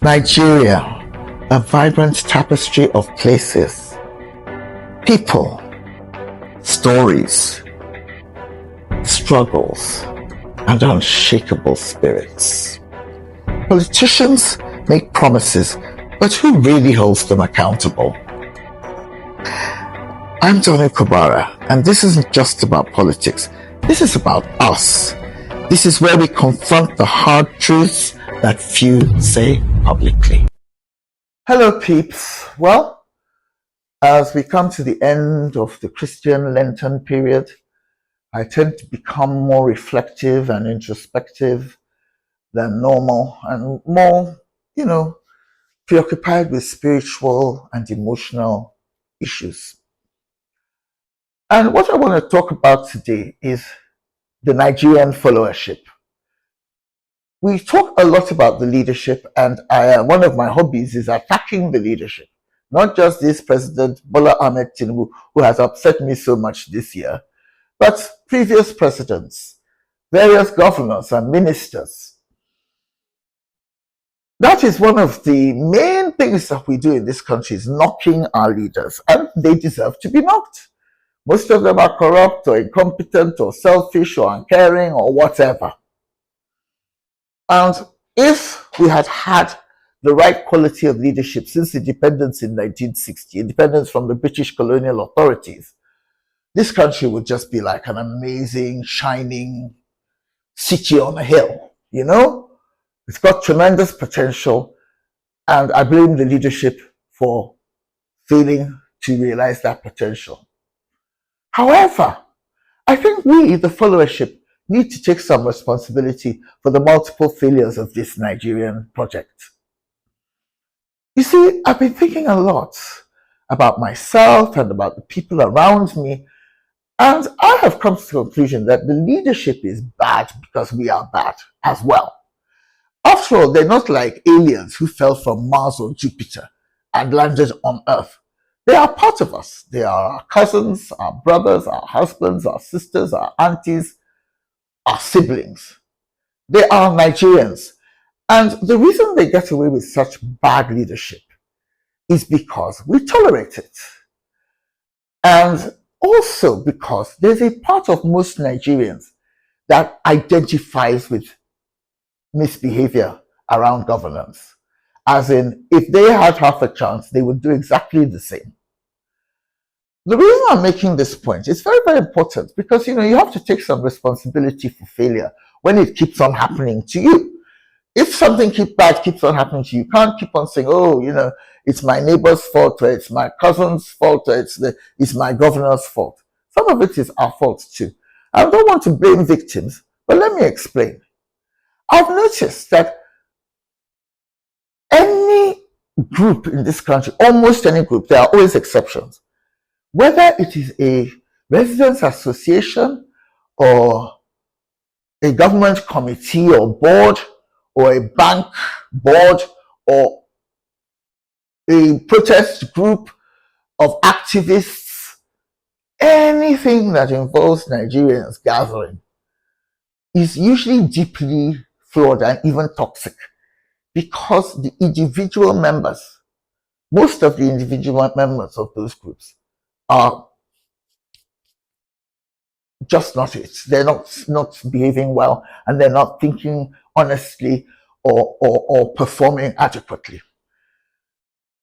Nigeria, a vibrant tapestry of places, people, stories, struggles, and unshakable spirits. Politicians make promises, but who really holds them accountable? I'm Tony Kobara, and this isn't just about politics. This is about us. This is where we confront the hard truths that few say publicly. Hello, peeps. Well, as we come to the end of the Christian Lenten period, I tend to become more reflective and introspective than normal and more, preoccupied with spiritual and emotional issues. And what I want to talk about today is the Nigerian followership. We talk a lot about the leadership, and one of my hobbies is attacking the leadership. Not just this President Bola Ahmed Tinubu, who has upset me so much this year, but previous presidents, various governors and ministers. That is one of the main things that we do in this country, is knocking our leaders, and they deserve to be knocked. Most of them are corrupt or incompetent or selfish or uncaring or whatever. And if we had had the right quality of leadership since independence in 1960, independence from the British colonial authorities, this country would just be like an amazing, shining city on a hill, It's got tremendous potential, and I blame the leadership for failing to realize that potential. However, I think we, the followership, need to take some responsibility for the multiple failures of this Nigerian project. You see, I've been thinking a lot about myself and about the people around me, and I have come to the conclusion that the leadership is bad because we are bad as well. After all, they're not like aliens who fell from Mars or Jupiter and landed on Earth. They are part of us. They are our cousins, our brothers, our husbands, our sisters, our aunties, our siblings. They are Nigerians. And the reason they get away with such bad leadership is because we tolerate it. And also because there's a part of most Nigerians that identifies with misbehavior around governance. As in, if they had half a chance, they would do exactly the same. The reason I'm making this point is very, very important because, you have to take some responsibility for failure when it keeps on happening to you. If something bad keeps on happening to you, you can't keep on saying, it's my neighbor's fault, or it's my cousin's fault, or it's my governor's fault. Some of it is our fault too. I don't want to blame victims, but let me explain. I've noticed that any group in this country, almost any group, there are always exceptions. Whether it is a residents association or a government committee or board or a bank board or a protest group of activists, anything that involves Nigerians gathering is usually deeply flawed and even toxic because the individual members, most of the individual members of those groups are just not it. They're not behaving well, and they're not thinking honestly or performing adequately.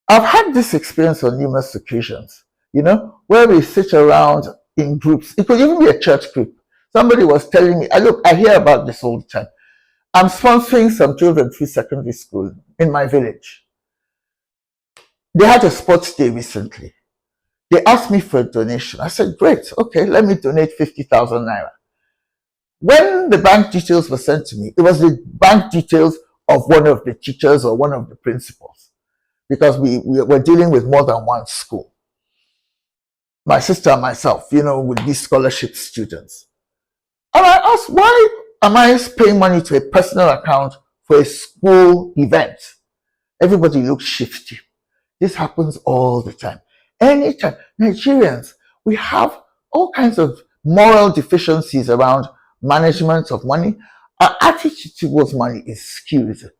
I've had this experience on numerous occasions, where we sit around in groups. It could even be a church group. Somebody was telling me, I hear about this all the time. I'm sponsoring some children through secondary school in my village. They had a sports day recently. They asked me for a donation. I said, great, okay, let me donate 50,000 naira. When the bank details were sent to me, it was the bank details of one of the teachers or one of the principals, because we were dealing with more than one school. My sister and myself, with these scholarship students. And I asked, why am I paying money to a personal account for a school event? Everybody looks shifty. This happens all the time. Anytime. Nigerians, we have all kinds of moral deficiencies around management of money. Our attitude towards money is skewed.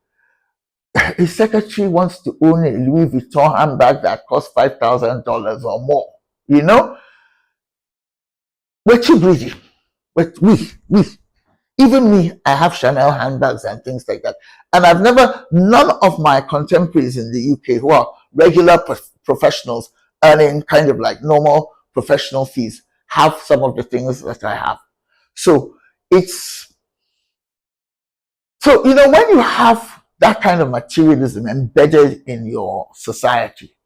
a secretary wants to own a Louis Vuitton handbag that costs $5,000 or more. You know, we're too greedy. But even me, I have Chanel handbags and things like that. And none of my contemporaries in the UK who are regular professionals earning kind of like normal professional fees have some of the things that I have. So when you have that kind of materialism embedded in your society,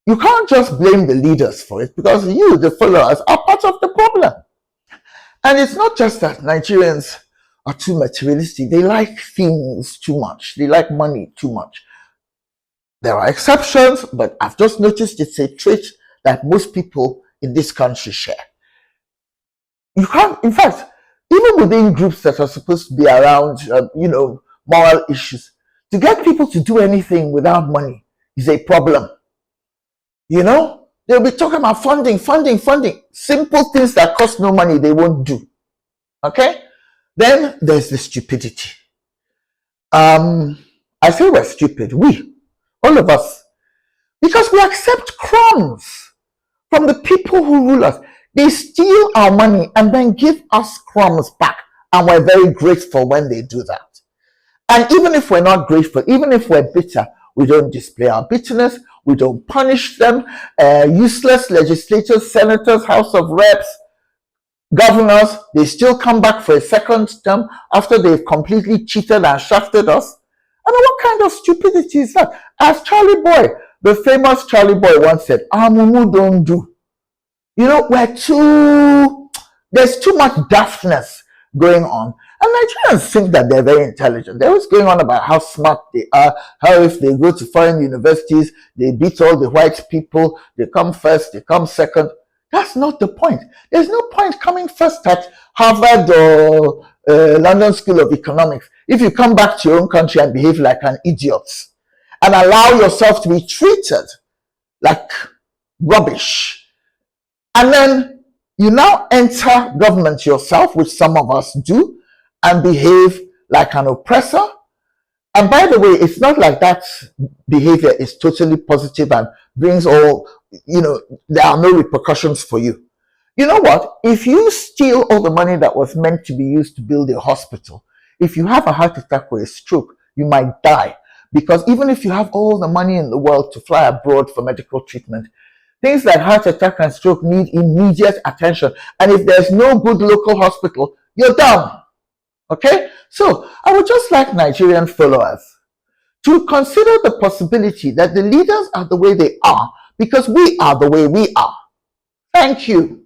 you can't just blame the leaders for it, because you, the followers, are part of the problem. And it's not just that Nigerians are too materialistic. They like things too much. They like money too much. There are exceptions, but I've just noticed it's a trait that most people in this country share. You can't, in fact, even within groups that are supposed to be around, moral issues, to get people to do anything without money is a problem. They'll be talking about funding. Simple things that cost no money, they won't do. Okay? Then there's the stupidity. I say we're stupid. All of us. Because we accept crumbs from the people who rule us. They steal our money and then give us crumbs back. And we're very grateful when they do that. And even if we're not grateful, even if we're bitter, we don't display our bitterness. We don't punish them. Useless legislators, senators, House of Reps, governors, they still come back for a second term after they've completely cheated and shafted us. I mean, what kind of stupidity is that? As Charlie Boy, the famous Charlie Boy once said, Mumu don't do. There's too much daftness going on. And Nigerians think that they're very intelligent. They're always going on about how smart they are, how if they go to foreign universities, they beat all the white people, they come first, they come second. That's not the point. There's no point coming first at Harvard or London School of Economics if you come back to your own country and behave like an idiot and allow yourself to be treated like rubbish. And then you now enter government yourself, which some of us do, and behave like an oppressor. And by the way, it's not like that behavior is totally positive and brings all, there are no repercussions for you. You know what? If you steal all the money that was meant to be used to build a hospital, if you have a heart attack or a stroke, you might die. Because even if you have all the money in the world to fly abroad for medical treatment, things like heart attack and stroke need immediate attention. And if there's no good local hospital, you're done. Okay? So I would just like Nigerian followers to consider the possibility that the leaders are the way they are because we are the way we are. Thank you.